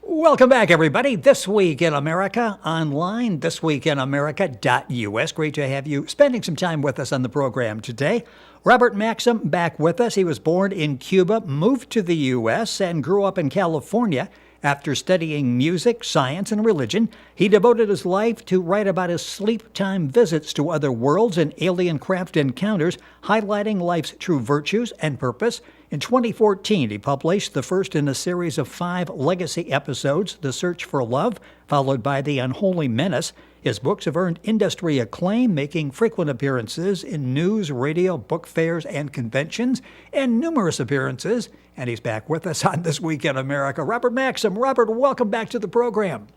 Welcome back, everybody. This Week in America online, thisweekinamerica.us. Great to have you spending some time with us on the program today. Robert Maxxim back with us. He was born in Cuba, moved to the U.S., and grew up in California. After studying music, science, and religion, he devoted his life to write about his sleep time visits to other worlds and alien craft encounters, highlighting life's true virtues and purpose. In 2014, he published the first in a series of 5 legacy episodes, The Search for Love, followed by The Unholy Menace. His books have earned industry acclaim, making frequent appearances in news, radio, book fairs, and conventions, and numerous appearances. And he's back with us on This Week in America. Robert Maxxim. Robert, welcome back to the program.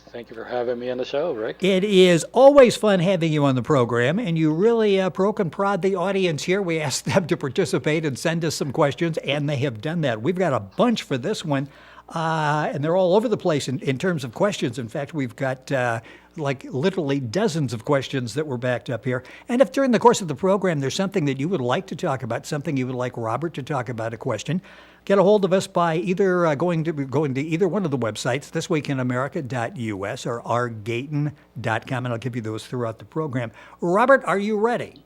Thank you for having me on the show, Rick. It is always fun having you on the program, and you really poke and prod the audience here. We asked them to participate and send us some questions, and they have done that. We've got a bunch for this one, and they're all over the place in terms of questions. In fact, we've got literally dozens of questions that were backed up here. And if during the course of the program there's something that you would like to talk about, something you would like Robert to talk about, a question, get a hold of us by either going to either one of the websites, thisweekinamerica.us or rgaten.com, and I'll give you those throughout the program. Robert, are you ready?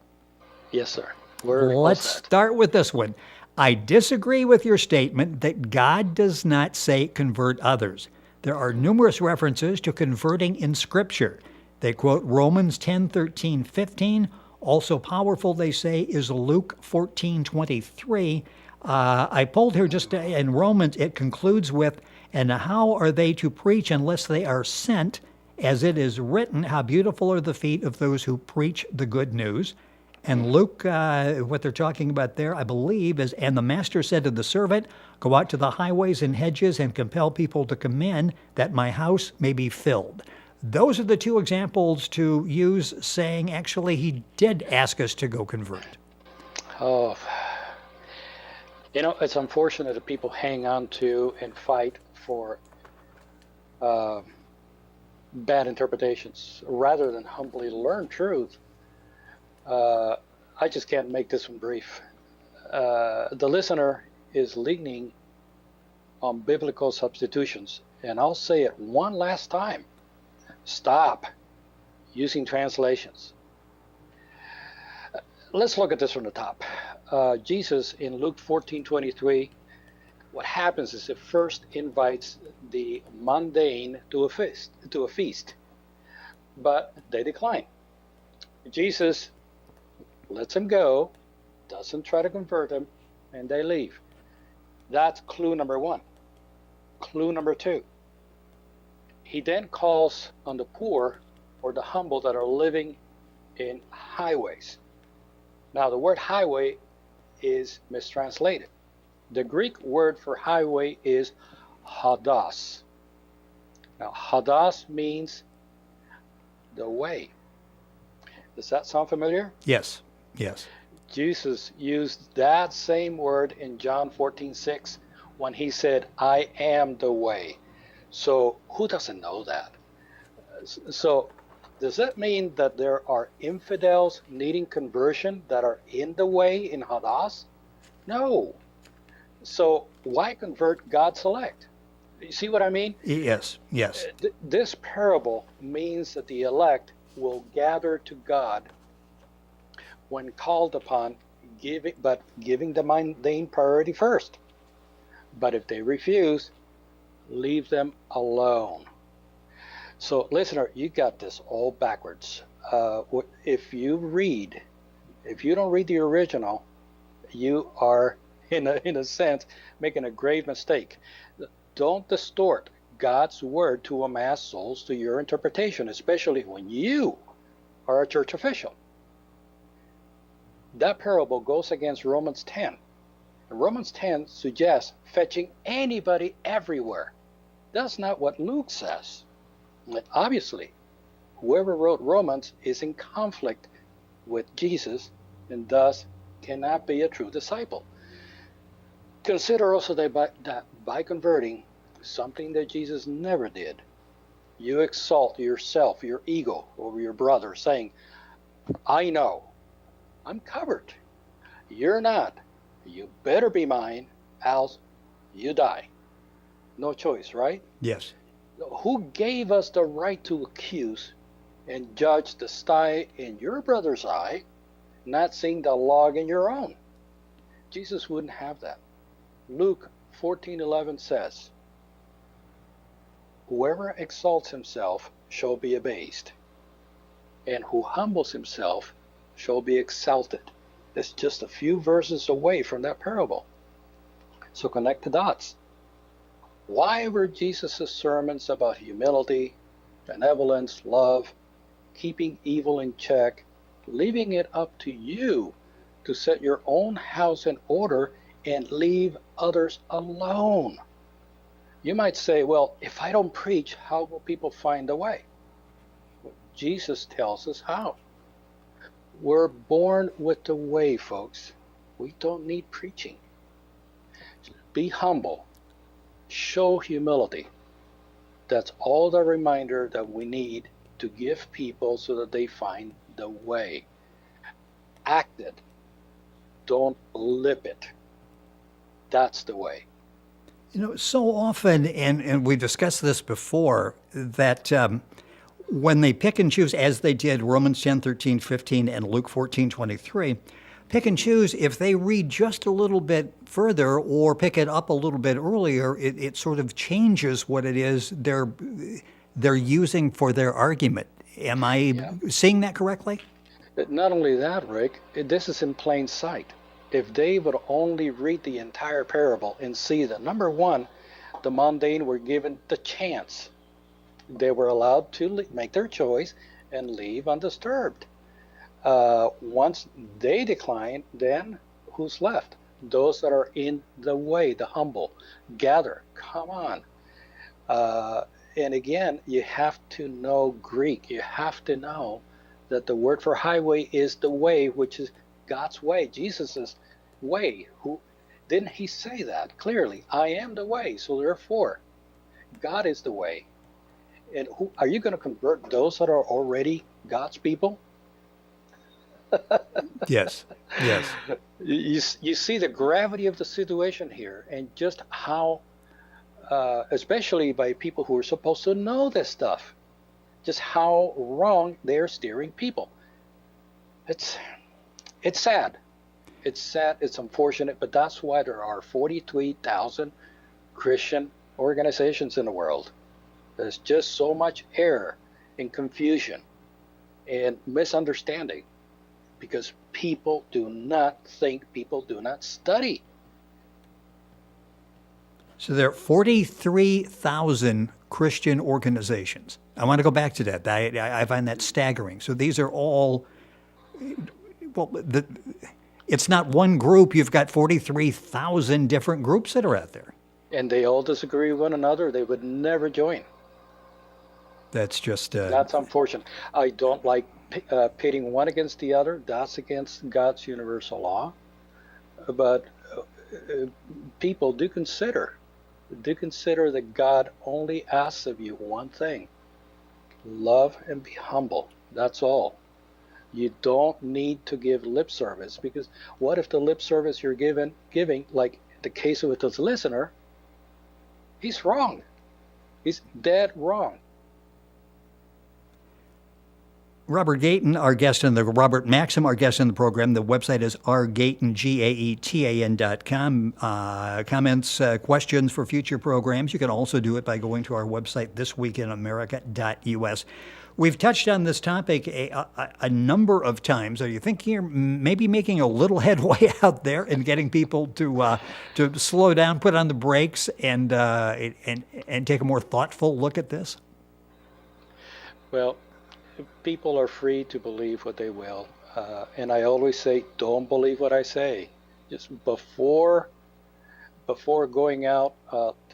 Yes, sir. Let's start with this one. I disagree with your statement that God does not say convert others. There are numerous references to converting in Scripture. They quote Romans 10:13, 15. Also powerful, they say, is Luke 14:23. I pulled here just in Romans, it concludes with, and how are they to preach unless they are sent? As it is written, how beautiful are the feet of those who preach the good news. And Luke, what they're talking about there, I believe, is, and the master said to the servant, go out to the highways and hedges and compel people to come in, that my house may be filled. Those are the two examples to use, saying, actually, he did ask us to go convert. Oh, it's unfortunate that people hang on to and fight for bad interpretations rather than humbly learn truth. I just can't make this one brief. The listener is leaning on biblical substitutions, and I'll say it one last time. Stop using translations. Let's look at this from the top. Jesus in Luke 14:23, what happens is it first invites the mundane to a feast, but they decline. Jesus lets them go, doesn't try to convert them, and they leave. That's clue number 1. Clue number 2, he then calls on the poor or the humble that are living in highways. Now, the word highway is mistranslated. The Greek word for highway is hados. Now, hados means the way. Does that sound familiar? Yes. Jesus used that same word in John 14:6 when he said, I am the way. So who doesn't know that? So does that mean that there are infidels needing conversion that are in the way in Hadas? No. So why convert God's elect? You see what I mean? Yes. This parable means that the elect will gather to God when called upon, giving the mundane priority first. But if they refuse, leave them alone. So, listener, you got this all backwards. If you don't read the original, you are, in a sense, making a grave mistake. Don't distort God's word to amass souls to your interpretation, especially when you are a church official. That parable goes against Romans 10. And Romans 10 suggests fetching anybody everywhere. That's not what Luke says. And obviously, whoever wrote Romans is in conflict with Jesus and thus cannot be a true disciple. Consider also that by converting, something that Jesus never did, you exalt yourself, your ego, over your brother, saying, I know, I'm covered. You're not. You better be mine, else you die. No choice, right? Yes. Who gave us the right to accuse and judge the speck in your brother's eye, not seeing the log in your own? Jesus wouldn't have that. Luke 14:11 says, "Whoever exalts himself shall be abased, and who humbles himself shall be exalted." It's just a few verses away from that parable. So connect the dots. Why were Jesus' sermons about humility, benevolence, love, keeping evil in check, leaving it up to you to set your own house in order and leave others alone? You might say, well, if I don't preach, how will people find the way? Well, Jesus tells us how. We're born with the way, folks. We don't need preaching. Be humble. Show humility. That's all the reminder that we need to give people so that they find the way. Act it. Don't lip it. That's the way. So often, and we discussed this before, that when they pick and choose, as they did Romans 10:13, 15, and Luke 14:23, pick and choose, if they read just a little bit further or pick it up a little bit earlier, it sort of changes what it is they're using for their argument. Am I seeing that correctly? But not only that, Rick, this is in plain sight. If they would only read the entire parable and see that, number one, the mundane were given the chance. They were allowed to make their choice and leave undisturbed. Once they decline, then who's left? Those that are in the way, the humble. Gather, come on. And again, you have to know Greek. You have to know that the word for highway is the way, which is God's way, Jesus's way. Who didn't he say that clearly? I am the way, so therefore, God is the way. And who are you going to convert those that are already God's people? Yes, yes. You see the gravity of the situation here, and just how, especially by people who are supposed to know this stuff, just how wrong they're steering people. It's sad. It's sad. It's unfortunate, but that's why there are 43,000 Christian organizations in the world. There's just so much error and confusion and misunderstanding because people do not think, people do not study. So there are 43,000 Christian organizations. I want to go back to that. I find that staggering. So these are all, well, it's not one group. You've got 43,000 different groups that are out there. And they all disagree with one another. They would never join. That's just... That's unfortunate. I don't like pitting one against the other. That's against God's universal law. But people do consider that God only asks of you one thing: love and be humble. That's all. You don't need to give lip service, because what if the lip service you're giving, like the case with this listener, he's wrong. He's dead wrong. Robert Maxxim, our guest in the program. The website is rgaetan, GAETAN.com. Comments, questions for future programs. You can also do it by going to our website, thisweekinamerica.us. We've touched on this topic a number of times. Are you thinking you're maybe making a little headway out there and getting people to slow down, put on the brakes, and take a more thoughtful look at this? Well, people are free to believe what they will. And I always say, don't believe what I say. Just before going out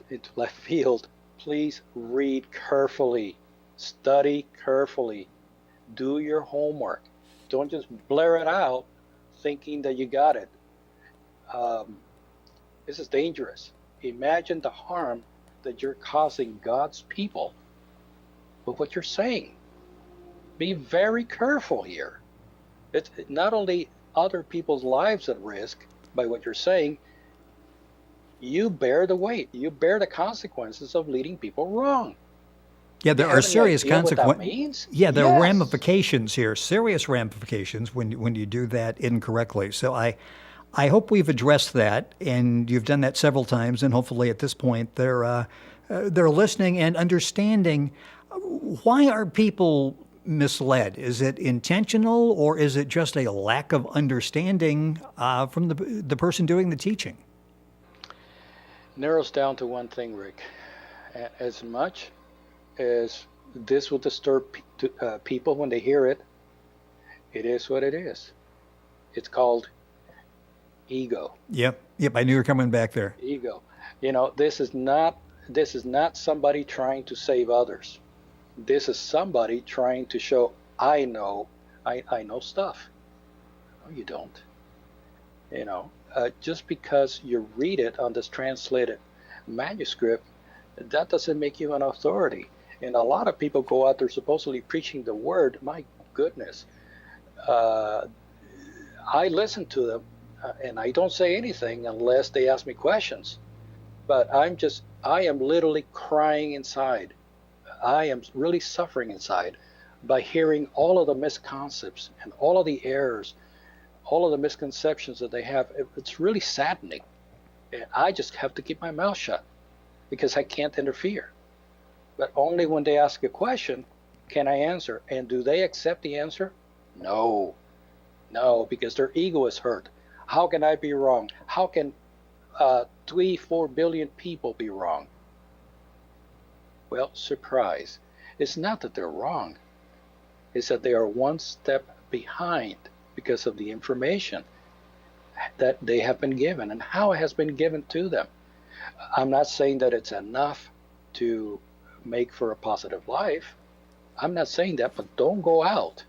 into left field, please read carefully, study carefully, do your homework. Don't just blare it out thinking that you got it. This is dangerous. Imagine the harm that you're causing God's people with what you're saying. Be very careful here. It's not only other people's lives at risk by what you're saying, you bear the weight. You bear the consequences of leading people wrong. Yeah, You there are have any serious idea what that consequences. means? Yeah, there are Yes. ramifications here, serious ramifications when you do that incorrectly. So I hope we've addressed that, and you've done that several times, and hopefully at this point they're listening and understanding. Why are people misled? Is it intentional, or is it just a lack of understanding from the person doing the teaching? Narrows down to one thing, Rick. As much as this will disturb people when they hear it, it is what it is. It's called ego. Yep, yep. I knew you were coming back there. Ego. This is not somebody trying to save others. This is somebody trying to show I know stuff. No, you don't. Just because you read it on this translated manuscript, that doesn't make you an authority. And a lot of people go out there supposedly preaching the word. My goodness, uh, I listen to them, and I don't say anything unless they ask me questions. But I am literally crying inside. I am really suffering inside by hearing all of the misconceptions and all of the errors, all of the misconceptions that they have. It's really saddening. And I just have to keep my mouth shut because I can't interfere. But only when they ask a question can I answer. And do they accept the answer? No, no, because their ego is hurt. How can I be wrong? How can 3, 4 billion people be wrong? Well, surprise. It's not that they're wrong, it's that they are one step behind because of the information that they have been given and how it has been given to them. I'm not saying that it's enough to make for a positive life. I'm not saying that, but don't go out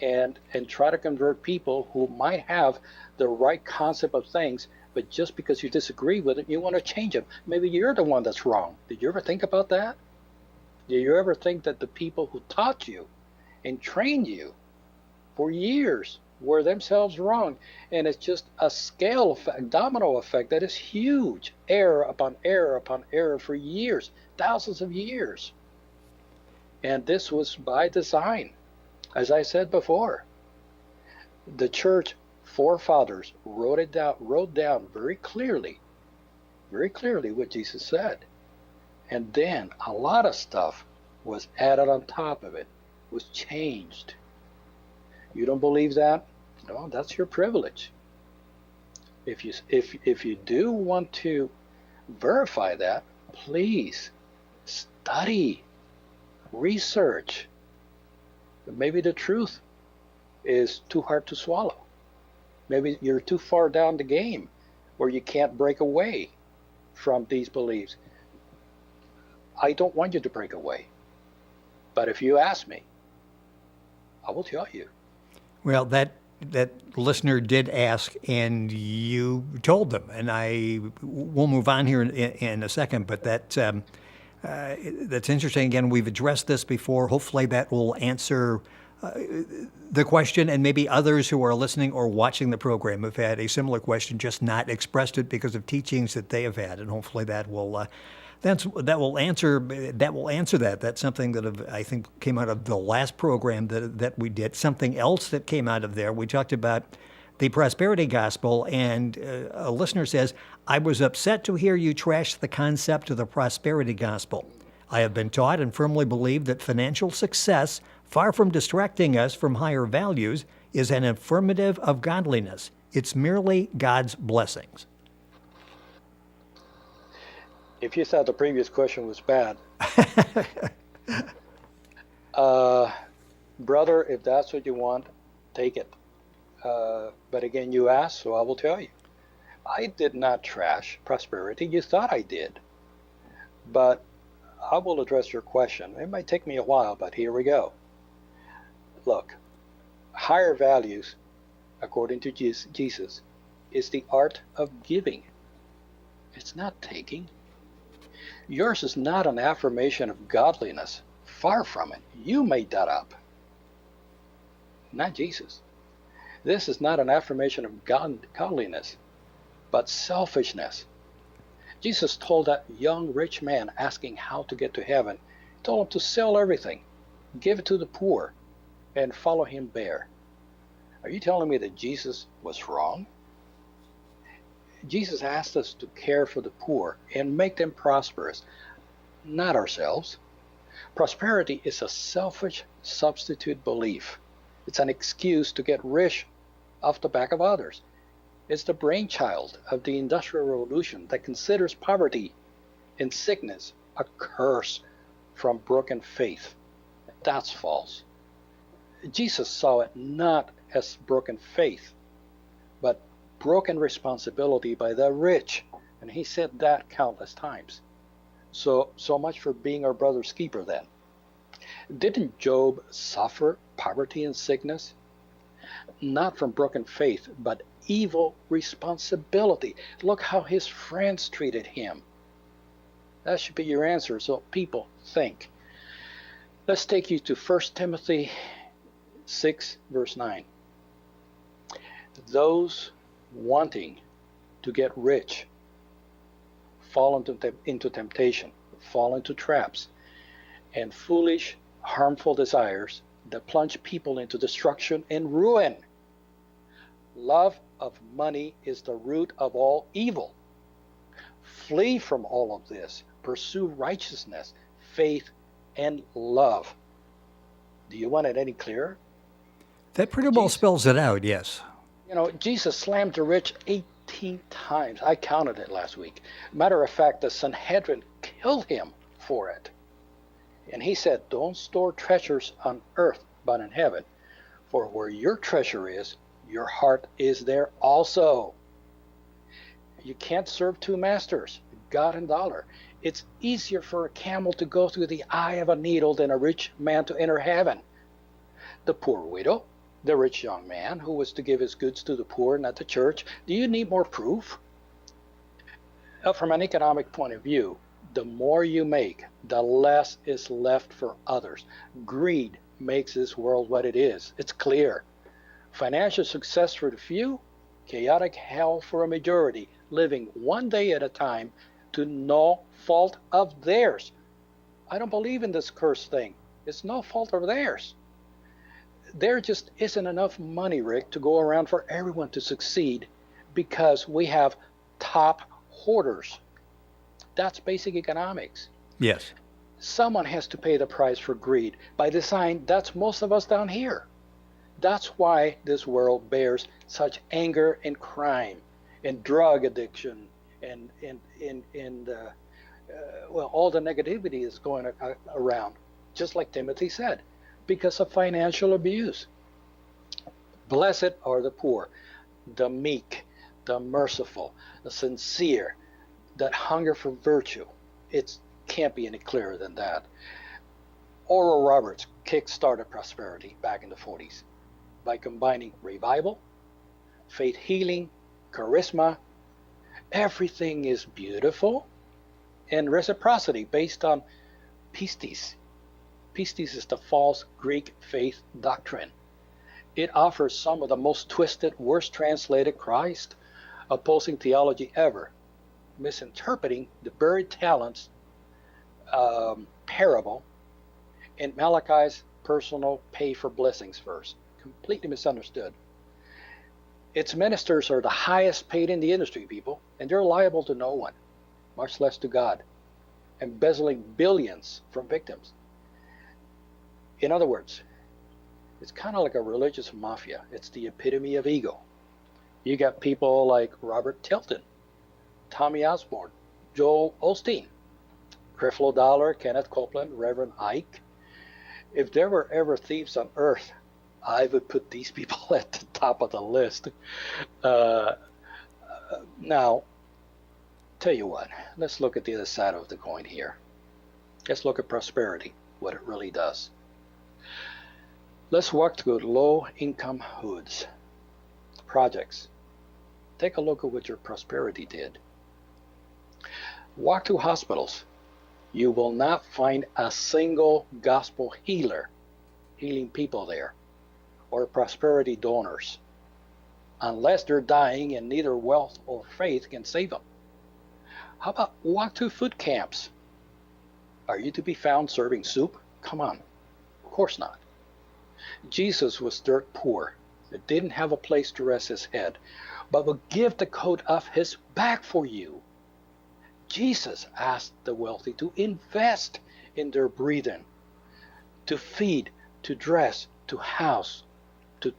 and try to convert people who might have the right concept of things, but just because you disagree with it, you want to change them. Maybe you're the one that's wrong. Did you ever think about that? Did you ever think that the people who taught you and trained you for years were themselves wrong? And it's just a scale effect, domino effect that is huge. Error upon error upon error for years, thousands of years. And this was by design. As I said before, the church forefathers wrote down very clearly what Jesus said. And then a lot of stuff was added on top of it, was changed. You don't believe that? No, that's your privilege. If you do want to verify that, please study, research. Maybe the truth is too hard to swallow. Maybe you're too far down the game where you can't break away from these beliefs. I don't want you to break away. But if you ask me, I will tell you. Well, that listener did ask, and you told them, and we'll move on here in a second. But that's interesting. Again, we've addressed this before. Hopefully, that will answer the question, and maybe others who are listening or watching the program have had a similar question, just not expressed it because of teachings that they have had, and hopefully that will. That will answer that. That's something that I think came out of the last program that we did. Something else that came out of there, we talked about the prosperity gospel, and a listener says, I was upset to hear you trash the concept of the prosperity gospel. I have been taught and firmly believe that financial success, far from distracting us from higher values, is an affirmative of godliness. It's merely God's blessings. If you thought the previous question was bad, uh, brother, if that's what you want, take it. But again, you asked, so I will tell you. I did not trash prosperity. You thought I did. But I will address your question. It might take me a while, but here we go. Look, higher values, according to Jesus, is the art of giving. It's not taking. Yours is not an affirmation of godliness. Far from it. You made that up, not Jesus. This is not an affirmation of godliness, but selfishness. Jesus told that young rich man asking how to get to heaven, he told him to sell everything, give it to the poor, and follow him there. Are you telling me that Jesus was wrong? Jesus asked us to care for the poor and make them prosperous, not ourselves. Prosperity is a selfish substitute belief. It's an excuse to get rich off the back of others. It's the brainchild of the Industrial Revolution that considers poverty and sickness a curse from broken faith. That's false. Jesus saw it not as broken faith, but broken responsibility by the rich. And he said that countless times. So much for being our brother's keeper then. Didn't Job suffer poverty and sickness? Not from broken faith, but evil responsibility. Look how his friends treated him. That should be your answer, so people think. Let's take you to 1 Timothy 6, verse 9. Those wanting to get rich fall into temptation, fall into traps, and foolish, harmful desires that plunge people into destruction and ruin. Love of money is the root of all evil. Flee from all of this. Pursue righteousness, faith, and love. Do you want it any clearer? That pretty well spells it out, yes. You know, Jesus slammed the rich 18 times. I counted it last week. Matter of fact, the Sanhedrin killed him for it. And he said, don't store treasures on earth, but in heaven. For where your treasure is, your heart is there also. You can't serve two masters, God and dollar. It's easier for a camel to go through the eye of a needle than a rich man to enter heaven. The poor widow, the rich young man who was to give his goods to the poor, not the church. Do you need more proof? From an economic point of view, the more you make, the less is left for others. Greed makes this world what it is. It's clear. Financial success for the few, chaotic hell for a majority, living one day at a time to no fault of theirs. I don't believe in this curse thing. It's no fault of theirs. There just isn't enough money, Rick, to go around for everyone to succeed because we have top hoarders. That's basic economics. Yes. Someone has to pay the price for greed. By design, that's most of us down here. That's why this world bears such anger and crime and drug addiction and all the negativity is going around, just like Timothy said, because of financial abuse. Blessed are the poor, the meek, the merciful, the sincere, that hunger for virtue. It can't be any clearer than that. Oral Roberts kick-started prosperity back in the 40s by combining revival, faith healing, charisma. Everything is beautiful, and reciprocity based on pistis. Pistis is the false Greek faith doctrine. It offers some of the most twisted, worst translated Christ opposing theology ever, misinterpreting the buried talents parable in Malachi's personal pay for blessings verse. Completely misunderstood. Its ministers are the highest paid in the industry, people, and they're liable to no one, much less to God, embezzling billions from victims. In other words, it's kind of like a religious mafia. It's the epitome of ego. You got people like Robert Tilton, Tommy Osborne, Joel Osteen, Creflo Dollar, Kenneth Copeland, Reverend Ike. If there were ever thieves on earth, I would put these people at the top of the list. Now, tell you what, let's look at the other side of the coin here. Let's look at prosperity, what it really does. Let's walk through low-income hoods, projects. Take a look at what your prosperity did. Walk through hospitals. You will not find a single gospel healer healing people there, or prosperity donors, unless they're dying and neither wealth or faith can save them. How about walk to food camps? Are you to be found serving soup? Come on. Of course not. Jesus was dirt poor. He didn't have a place to rest his head, but would give the coat off his back for you. Jesus asked the wealthy to invest in their breathing, to feed, to dress, to house, to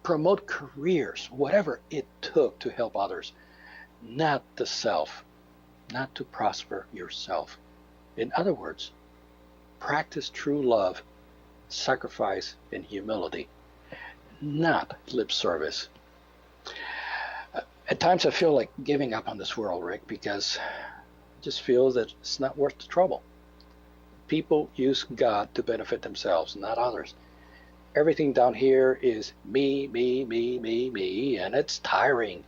promote careers, whatever it took to help others, not the self, not to prosper yourself. In other words, practice true love, sacrifice, and humility, not lip service. At times I feel like giving up on this world, Rick, because I just feel that it's not worth the trouble. People use God to benefit themselves, not others. Everything down here is me, me, me, me, me, and it's tiring.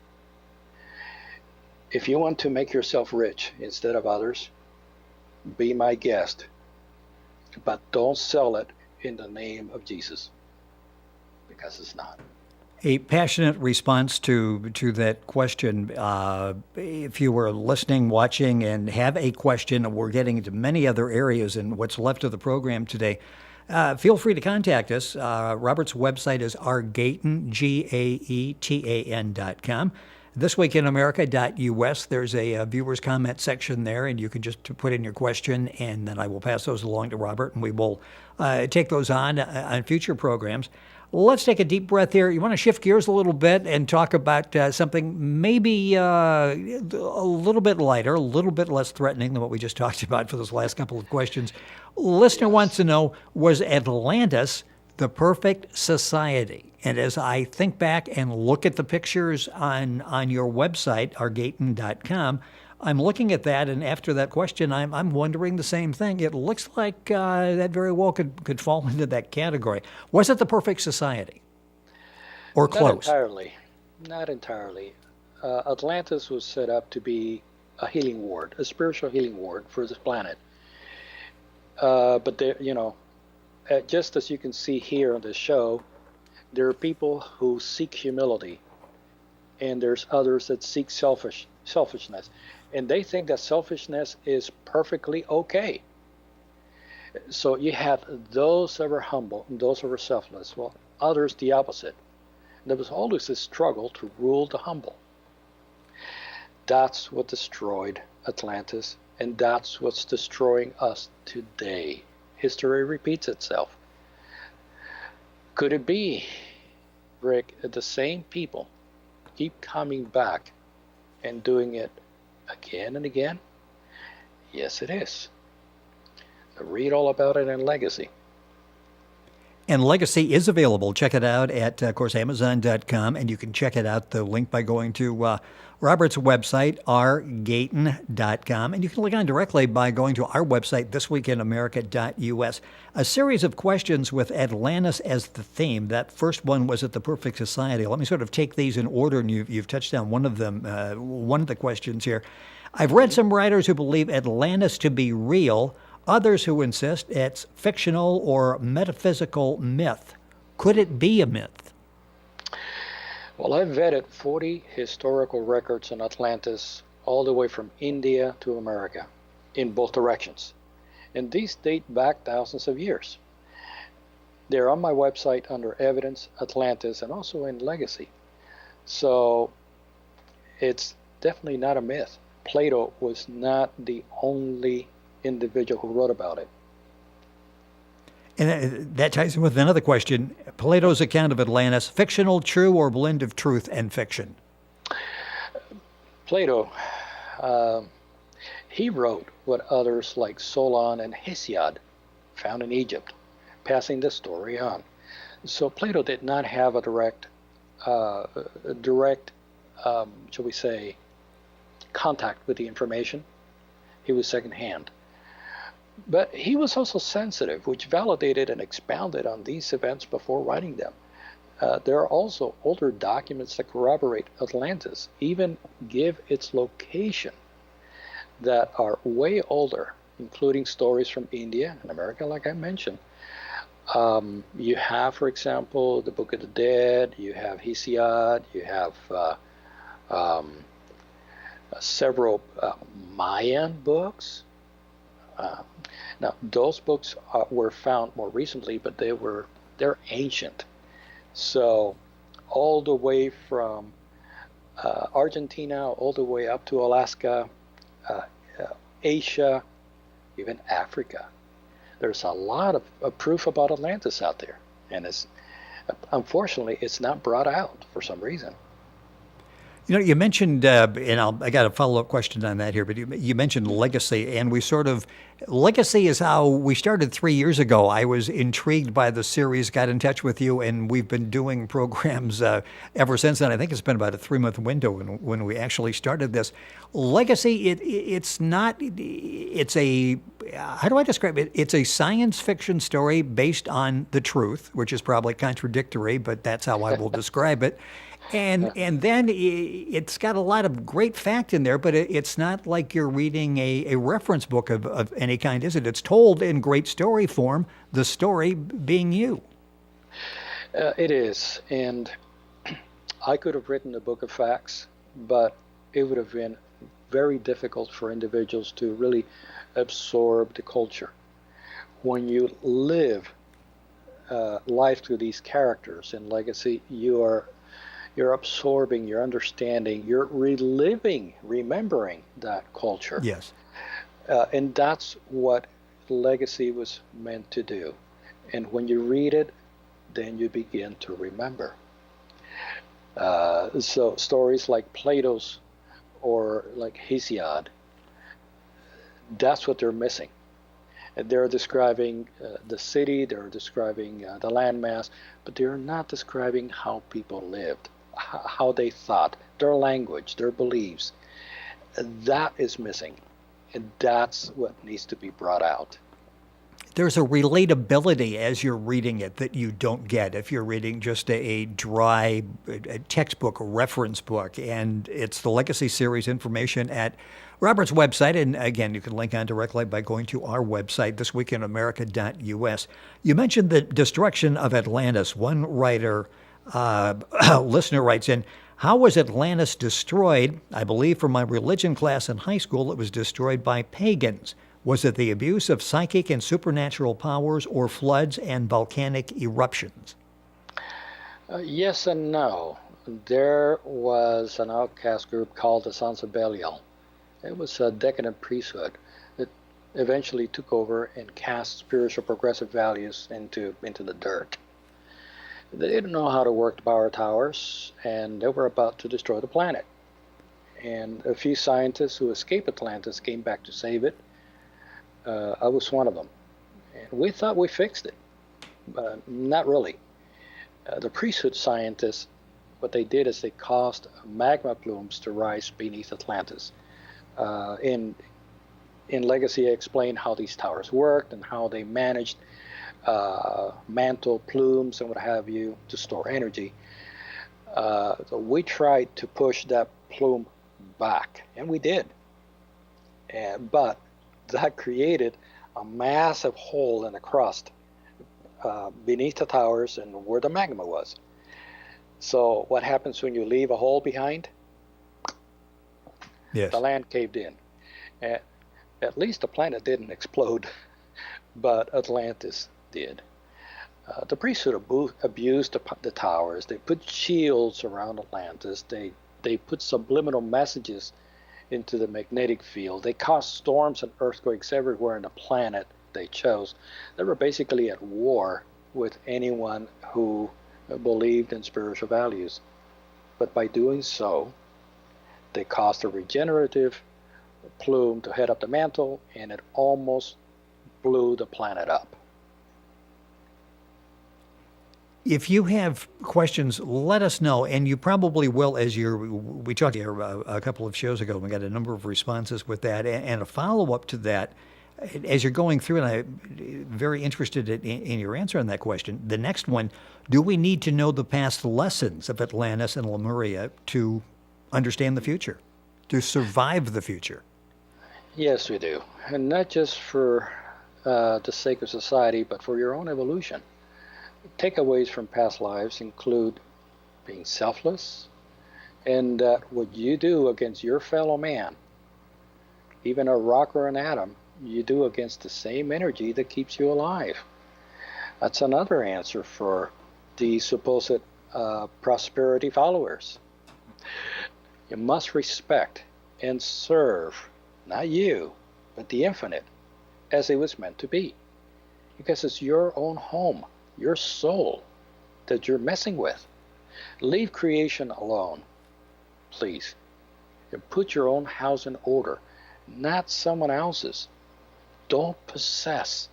If you want to make yourself rich instead of others, be my guest, but don't sell it in the name of Jesus, because it's not. A passionate response to that question. If you were listening, watching, and have a question, we're getting into many other areas in what's left of the program today. Feel free to contact us. Robert's website is argaetan, GAETAN.com. Thisweekinamerica.us. There's a viewer's comment section there, and you can just put in your question, and then I will pass those along to Robert, and we will take those on future programs. Let's take a deep breath here. You want to shift gears a little bit and talk about something maybe a little bit lighter, a little bit less threatening than what we just talked about for those last couple of questions. Listener wants to know, was Atlantis the perfect society? And as I think back and look at the pictures on your website, argaetan.com, I'm looking at that, and after that question, I'm wondering the same thing. It looks like that very well could fall into that category. Was it the perfect society, or close? Not entirely. Not entirely. Atlantis was set up to be a healing ward, a spiritual healing ward for this planet. But there, just as you can see here on this show, there are people who seek humility, and there's others that seek selfishness. And they think that selfishness is perfectly okay. So you have those that are humble and those that are selfless. Well, others the opposite. There was always this struggle to rule the humble. That's what destroyed Atlantis, and that's what's destroying us today. History repeats itself. Could it be, Rick, that the same people keep coming back and doing it again and again? Yes, it is. Read all about it in Legacy. And Legacy is available. Check it out at, of course, Amazon.com, and you can check it out, the link, by going to Robert's website, rgaetan.com, and you can log on directly by going to our website, thisweekinamerica.us. A series of questions with Atlantis as the theme. That first one was at the perfect society. Let me sort of take these in order, and you've touched on one of them, one of the questions here. I've read some writers who believe Atlantis to be real, others who insist it's fictional or metaphysical myth. Could it be a myth? Well, I've vetted 40 historical records on Atlantis, all the way from India to America, in both directions. And these date back thousands of years. They're on my website under Evidence Atlantis and also in Legacy. So it's definitely not a myth. Plato was not the only individual who wrote about it. And that ties in with another question. Plato's account of Atlantis, fictional, true, or blend of truth and fiction? Plato, he wrote what others like Solon and Hesiod found in Egypt, passing the story on. So Plato did not have a direct, shall we say, contact with the information. He was secondhand. But he was also sensitive, which validated and expounded on these events before writing them. There are also older documents that corroborate Atlantis, even give its location, that are way older, including stories from India and America, like I mentioned. You have, for example, the Book of the Dead, you have Hesiod, you have several Mayan books. Uh, Now, those books were found more recently, but they're ancient. So, all the way from Argentina, all the way up to Alaska, uh, uh, Asia, even Africa. There's a lot of proof about Atlantis out there, and it's unfortunately it's not brought out for some reason. You know, you mentioned, and I got a follow-up question on that here, but you mentioned legacy, and legacy is how we started 3 years ago. I was intrigued by the series, got in touch with you, and we've been doing programs ever since then. I think it's been about a 3-month window when we actually started this. Legacy, it's not, it's a, how do I describe it? It's a science fiction story based on the truth, which is probably contradictory, but that's how I will describe it. And then it's got a lot of great fact in there, but it's not like you're reading a reference book of any kind, is it? It's told in great story form, the story being you. It is, and I could have written a book of facts, but it would have been very difficult for individuals to really absorb the culture. When you live life through these characters in Legacy, you're absorbing, you're understanding, you're reliving, remembering that culture. Yes. And that's what Legacy was meant to do. And when you read it, then you begin to remember. So stories like Plato's or like Hesiod, that's what they're missing. And they're describing the city, they're describing the landmass, but they're not describing how people lived, how they thought, their language, their beliefs. That is missing, and that's what needs to be brought out. There's a relatability as you're reading it that you don't get if you're reading just a dry a textbook, a reference book. And it's the Legacy series information at Robert's website. And again, you can link on directly by going to our website, thisweekinamerica.us. You mentioned the destruction of Atlantis. One writer, listener writes in, how was Atlantis destroyed? I believe from my religion class in high school, it was destroyed by pagans. Was it the abuse of psychic and supernatural powers or floods and volcanic eruptions? Yes and no. There was an outcast group called the Sons of Belial. It was a decadent priesthood that eventually took over and cast spiritual progressive values into the dirt. They didn't know how to work the power towers, and they were about to destroy the planet. And a few scientists who escaped Atlantis came back to save it. I was one of them. And we thought we fixed it, but not really. The priesthood scientists, what they did is they caused magma plumes to rise beneath Atlantis. In Legacy, I explained how these towers worked and how they managed mantle plumes and what have you to store energy. So we tried to push that plume back, and we did. But that created a massive hole in the crust beneath the towers and where the magma was. So what happens when you leave a hole behind? Yes. The land caved in. At least the planet didn't explode, but Atlantis did. The priesthood abused the towers. They put shields around Atlantis. They put subliminal messages into the magnetic field. They caused storms and earthquakes everywhere on the planet they chose. They were basically at war with anyone who believed in spiritual values. But by doing so, they caused a regenerative plume to head up the mantle, and it almost blew the planet up. If you have questions, let us know, and you probably will as we talked here a couple of shows ago. We got a number of responses with that, and a follow-up to that. As you're going through, and I'm very interested in your answer on that question. The next one, do we need to know the past lessons of Atlantis and Lemuria to understand the future, to survive the future? Yes, we do. And not just for the sake of society, but for your own evolution. Takeaways from past lives include being selfless, And that what you do against your fellow man, even a rock or an atom, you do against the same energy that keeps you alive. That's another answer for the supposed prosperity followers. You must respect and serve, not you, but the infinite, as it was meant to be. Because it's your own home, your soul that you're messing with. Leave creation alone, please. And put your own house in order, not someone else's. Don't possess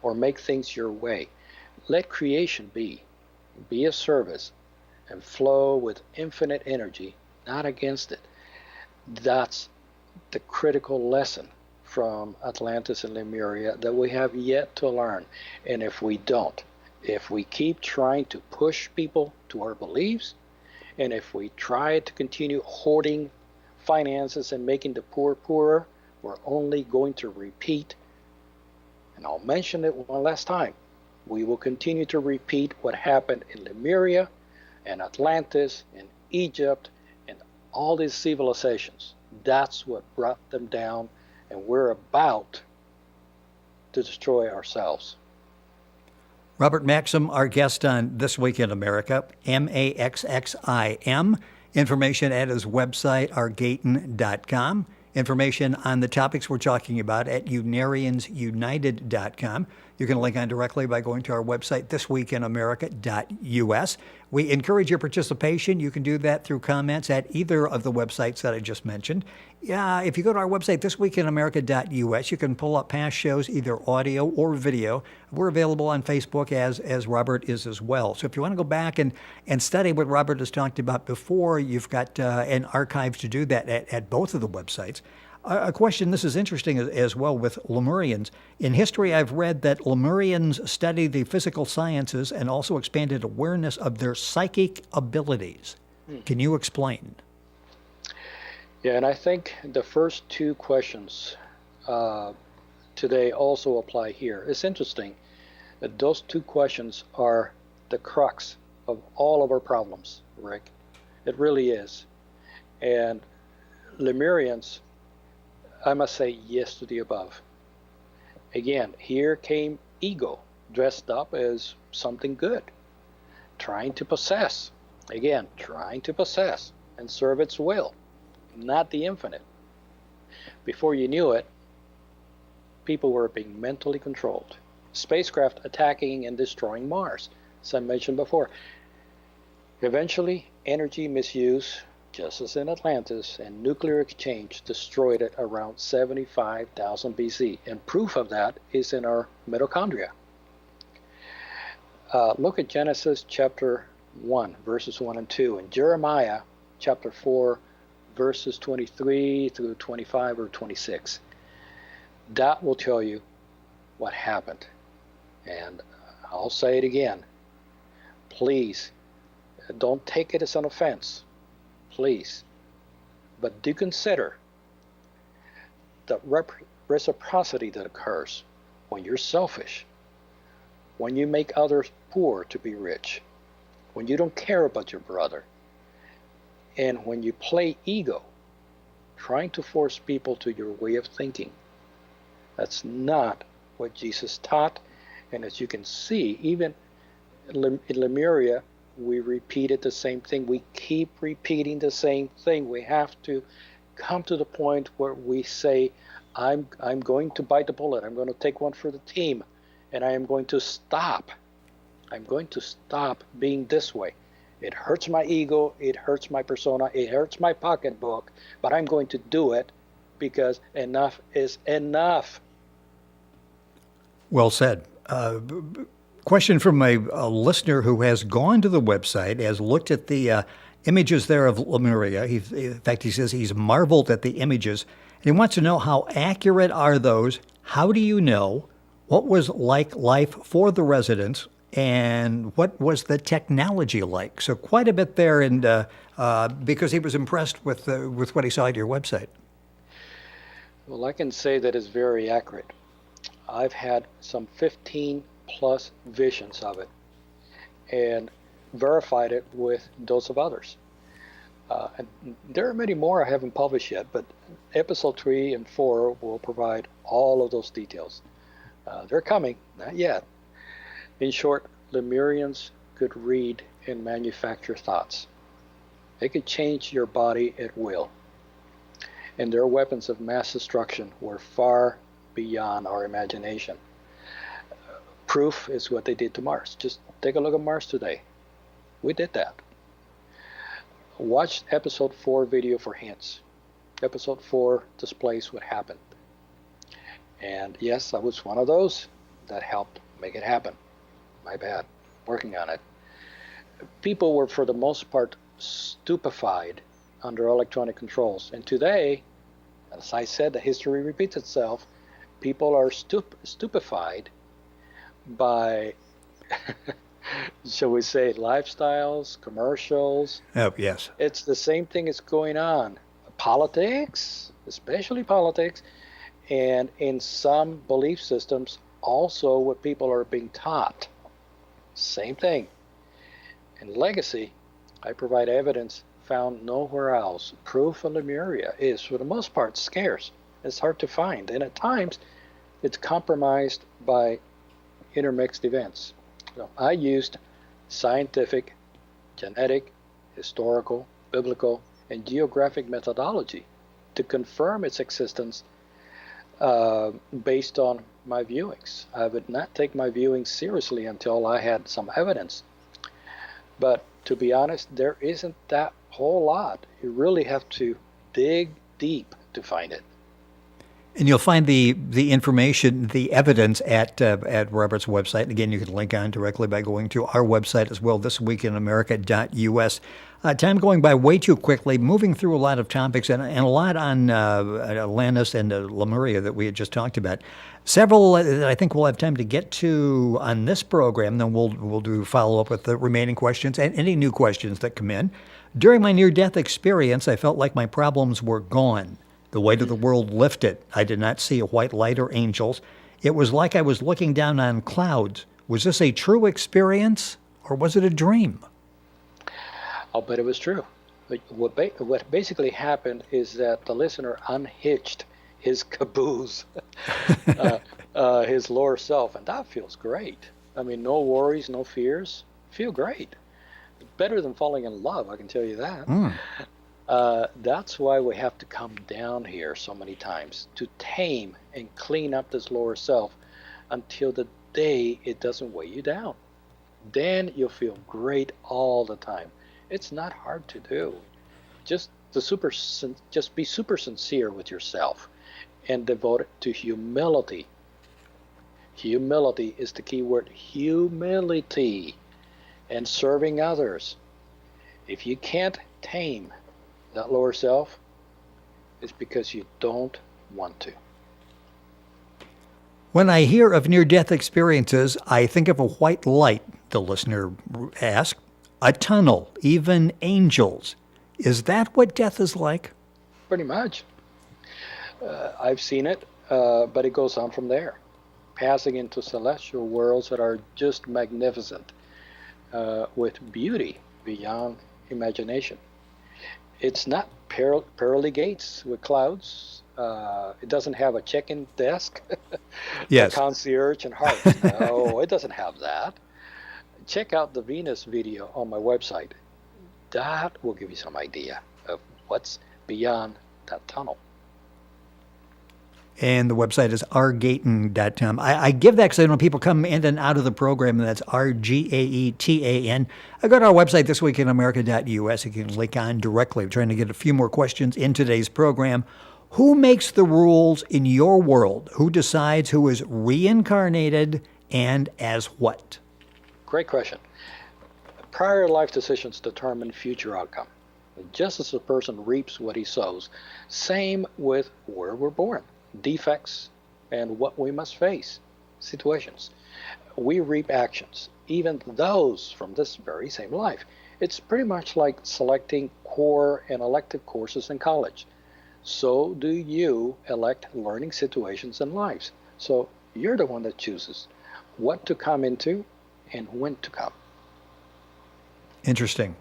or make things your way. Let creation be of service, and flow with infinite energy, not against it. That's the critical lesson from Atlantis and Lemuria that we have yet to learn. And if we don't, if we keep trying to push people to our beliefs, and if we try to continue hoarding finances and making the poor poorer, we're only going to repeat. And I'll mention it one last time. We will continue to repeat what happened in Lemuria and Atlantis and Egypt and all these civilizations. That's what brought them down, and we're about to destroy ourselves. Robert Maxxim, our guest on This Week in America, Maxxim. Information at his website, argaton.com. Information on the topics we're talking about at unariansunited.com. You can link on directly by going to our website, thisweekinamerica.us. We encourage your participation. You can do that through comments at either of the websites that I just mentioned. If you go to our website, thisweekinamerica.us, you can pull up past shows, either audio or video. We're available on Facebook as Robert is as well. So if you want to go back and study what Robert has talked about before, you've got an archive to do that at both of the websites. A question, this is interesting as well with Lemurians. In history, I've read that Lemurians studied the physical sciences and also expanded awareness of their psychic abilities. Can you explain? Yeah, and I think the first two questions today also apply here. It's interesting that those two questions are the crux of all of our problems, Rick. It really is. And Lemurians, I must say yes to the above. Again, here came ego, dressed up as something good, trying to possess. Again, trying to possess and serve its will, not the infinite. Before you knew it, people were being mentally controlled. Spacecraft attacking and destroying Mars, as I mentioned before. Eventually, energy misuse, just as in Atlantis, and nuclear exchange destroyed it around 75,000 BC. And proof of that is in our mitochondria. Look at Genesis chapter 1, verses 1 and 2, and Jeremiah chapter 4, verses 23 through 25 or 26. That will tell you what happened. And I'll say it again. Please, don't take it as an offense. Please. But do consider the reciprocity that occurs when you're selfish, when you make others poor to be rich, when you don't care about your brother, and when you play ego, trying to force people to your way of thinking. That's not what Jesus taught. And as you can see, even in Lemuria, we repeated the same thing. We keep repeating the same thing. We have to come to the point where we say, I'm going to bite the bullet. I'm going to take one for the team. And I am going to stop. I'm going to stop being this way. It hurts my ego. It hurts my persona. It hurts my pocketbook. But I'm going to do it because enough is enough. Well said. Question from a listener who has gone to the website, has looked at the images there of Lemuria. In fact, he says he's marveled at the images. And he wants to know, how accurate are those? How do you know? What was like life for the residents? And what was the technology like? So quite a bit there, and because he was impressed with what he saw at your website. Well, I can say that it's very accurate. I've had some 15 plus visions of it and verified it with those of others. And there are many more I haven't published yet, but episode 3 and 4 will provide all of those details. They're coming, not yet. In short, Lemurians could read and manufacture thoughts. They could change your body at will. And their weapons of mass destruction were far beyond our imagination. Proof is what they did to Mars. Just take a look at Mars today. We did that. Watch episode 4 video for hints. Episode 4 displays what happened. And yes, I was one of those that helped make it happen. My bad. Working on it. People were, for the most part, stupefied under electronic controls. And today, as I said, the history repeats itself. People are stupefied by, shall we say, lifestyles, commercials. Oh, yes. It's the same thing that's going on. Politics, especially politics, and in some belief systems, also what people are being taught. Same thing. In legacy, I provide evidence found nowhere else. Proof of Lemuria is, for the most part, scarce. It's hard to find, and at times, it's compromised by intermixed events. So I used scientific, genetic, historical, biblical, and geographic methodology to confirm its existence based on my viewings. I would not take my viewings seriously until I had some evidence. But to be honest, there isn't that whole lot. You really have to dig deep to find it. And you'll find the information, the evidence at Robert's website. And again, you can link on directly by going to our website as well, thisweekinamerica.us. Time going by way too quickly, moving through a lot of topics and a lot on Atlantis and Lemuria that we had just talked about. Several that I think we'll have time to get to on this program. Then we'll do follow up with the remaining questions and any new questions that come in. During my near-death experience, I felt like my problems were gone. The weight of the world lifted. I did not see a white light or angels. It was like I was looking down on clouds. Was this a true experience or was it a dream? I'll bet it was true. What basically happened is that the listener unhitched his caboose, his lower self, and that feels great. I mean, no worries, no fears. Feel great. Better than falling in love, I can tell you that. That's why we have to come down here so many times to tame and clean up this lower self until the day it doesn't weigh you down. Then you'll feel great all the time. It's not hard to do. Just be super sincere with yourself and devote it to humility. Humility is the key word. Humility and serving others. If you can't tame that lower self, it's because you don't want to. When I hear of near-death experiences, I think of a white light, the listener asked, a tunnel, even angels. Is that what death is like? Pretty much. I've seen it, but it goes on from there, passing into celestial worlds that are just magnificent, with beauty beyond imagination. It's not pearly gates with clouds. It doesn't have a check-in desk, yes, a concierge and hearts. No, it doesn't have that. Check out the Venus video on my website. That will give you some idea of what's beyond that tunnel. And the website is rgaetan.com. I give that because I know people come in and out of the program, and that's RGAETAN. I go to our website, thisweekinamerica.us. You can link on directly. I'm trying to get a few more questions in today's program. Who makes the rules in your world? Who decides who is reincarnated and as what? Great question. Prior life decisions determine future outcome. Just as a person reaps what he sows, same with where we're born. Defects and what we must face, situations. We reap actions, even those from this very same life. It's pretty much like selecting core and elective courses in college. So do you elect learning situations and lives. So you're the one that chooses what to come into and when to come. Interesting.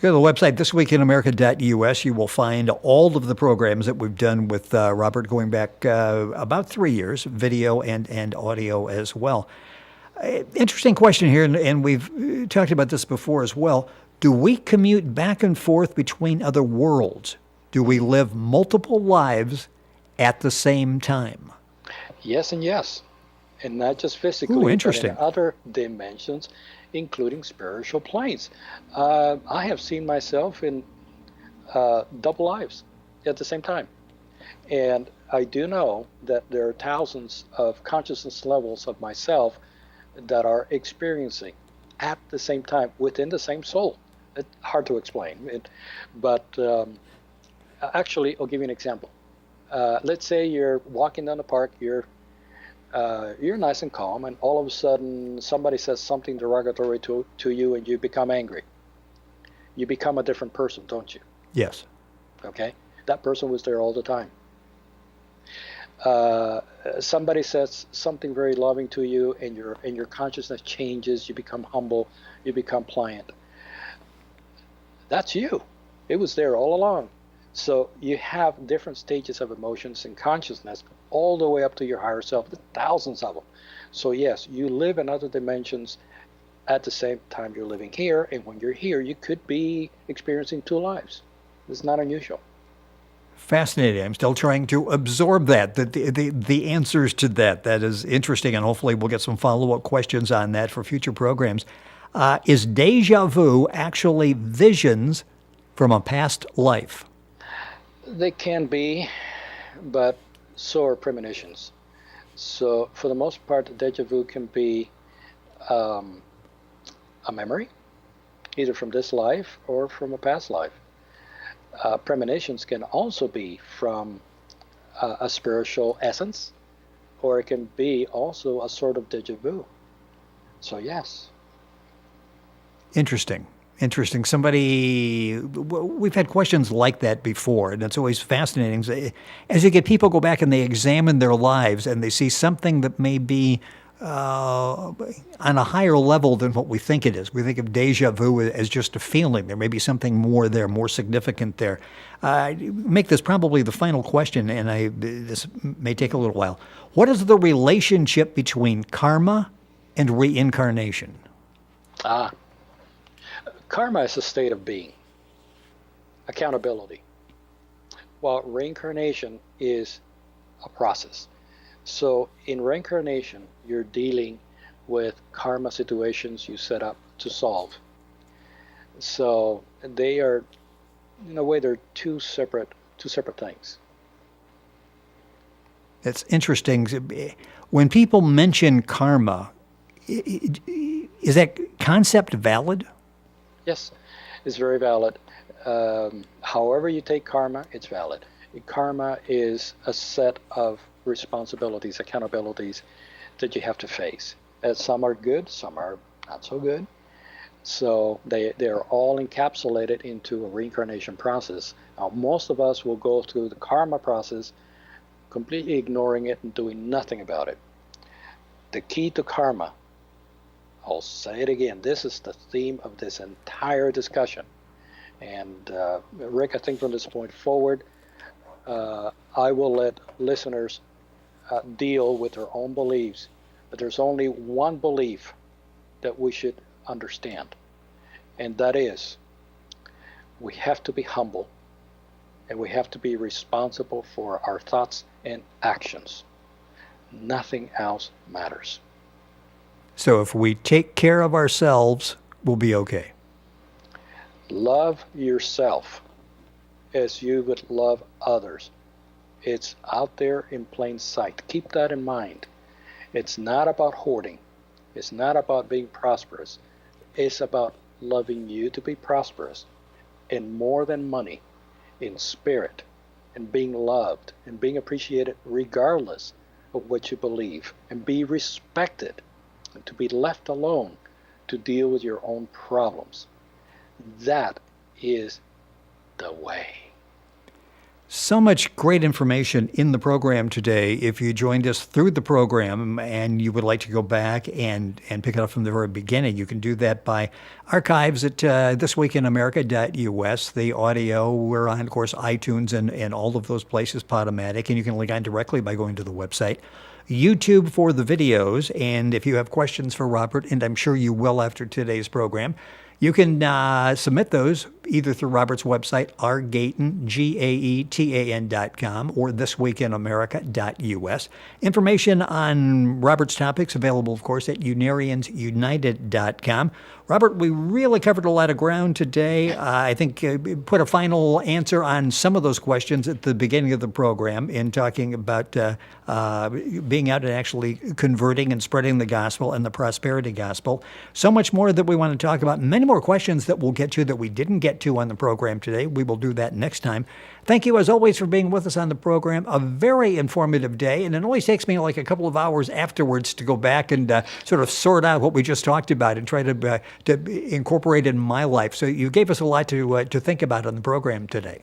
Go to the website, thisweekinamerica.us. You will find all of the programs that we've done with Robert going back about 3 years, video and audio as well. Interesting question here, and we've talked about this before as well. Do we commute back and forth between other worlds? Do we live multiple lives at the same time? Yes and yes. And not just physically, Ooh, but interesting. in other dimensions, including spiritual planes. I have seen myself in double lives at the same time. And I do know that there are thousands of consciousness levels of myself that are experiencing at the same time within the same soul. It's hard to explain. But actually, I'll give you an example. Let's say you're walking down the park, you're nice and calm, and all of a sudden somebody says something derogatory to you, and you become angry. You become a different person, don't you? Yes. Okay? That person was there all the time. Somebody says something very loving to you, and your consciousness changes. You become humble. You become pliant. That's you. It was there all along. So you have different stages of emotions and consciousness all the way up to your higher self, thousands of them. So yes, you live in other dimensions at the same time you're living here, and when you're here, you could be experiencing two lives. It's not unusual. Fascinating. I'm still trying to absorb that, the answers to that. That is interesting, and hopefully we'll get some follow-up questions on that for future programs. Is deja vu actually visions from a past life? They can be, but so are premonitions. So for the most part, deja vu can be a memory, either from this life or from a past life. Premonitions can also be from a spiritual essence, or it can be also a sort of deja vu. So yes. Interesting. We've had questions like that before, and it's always fascinating. As you get people go back and they examine their lives and they see something that may be on a higher level than what we think it is. We think of deja vu as just a feeling. There may be something more there, more significant there. Make this probably the final question, and this may take a little while. What is the relationship between karma and reincarnation? Karma is a state of being, accountability, while reincarnation is a process. So in reincarnation, you're dealing with karma situations you set up to solve. So they are, in a way, they're two separate things. It's interesting. When people mention karma, is that concept valid? Yes, it's very valid. However you take karma, it's valid. Karma is a set of responsibilities, accountabilities that you have to face. Some are good, some are not so good. So they're all encapsulated into a reincarnation process. Now, most of us will go through the karma process completely ignoring it and doing nothing about it. The key to karma, I'll say it again, this is the theme of this entire discussion. And Rick, I think from this point forward, I will let listeners deal with their own beliefs. But there's only one belief that we should understand, and that is we have to be humble, and we have to be responsible for our thoughts and actions. Nothing else matters. So if we take care of ourselves, we'll be okay. Love yourself as you would love others. It's out there in plain sight. Keep that in mind. It's not about hoarding. It's not about being prosperous. It's about loving you to be prosperous, and more than money, in spirit, and being loved and being appreciated regardless of what you believe, and be respected, and to be left alone to deal with your own problems. That is the way. So much great information in the program today. If you joined us through the program and you would like to go back and pick it up from the very beginning, you can do that by archives at thisweekinamerica.us. The audio, we're on, of course, iTunes and all of those places, Podomatic, and you can link on directly by going to the website. YouTube for the videos, and if you have questions for Robert, and I'm sure you will after today's program, you can submit those either through Robert's website, rgaetan, GAETAN.com, or thisweekinamerica.us. Information on Robert's topics available, of course, at unariansunited.com. Robert, we really covered a lot of ground today. I think put a final answer on some of those questions at the beginning of the program in talking about being out and actually converting and spreading the gospel and the prosperity gospel. So much more that we want to talk about. Many more questions that we'll get to that we didn't get to on the program today. We will do that next time. Thank you, as always, for being with us on the program. A very informative day, and it always takes me like a couple of hours afterwards to go back and sort of sort out what we just talked about and try to incorporate it in my life. So you gave us a lot to think about on the program today.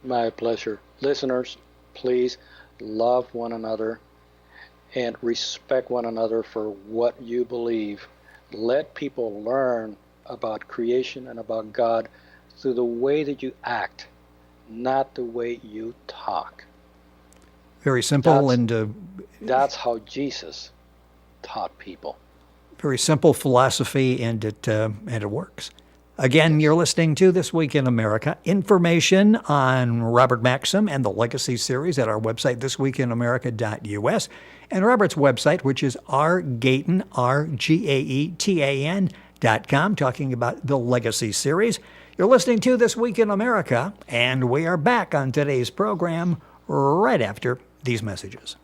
My pleasure. Listeners, please love one another and respect one another for what you believe. Let people learn about creation and about God through the way that you act, not the way you talk. Very simple. That's how Jesus taught people. Very simple philosophy, and it works. Again, you're listening to This Week in America. Information on Robert Maxxim and the Legacy series at our website, thisweekinamerica.us, and Robert's website, which is rgaetan, rgaetan.com, talking about the Legacy series. You're listening to This Week in America, and we are back on today's program right after these messages.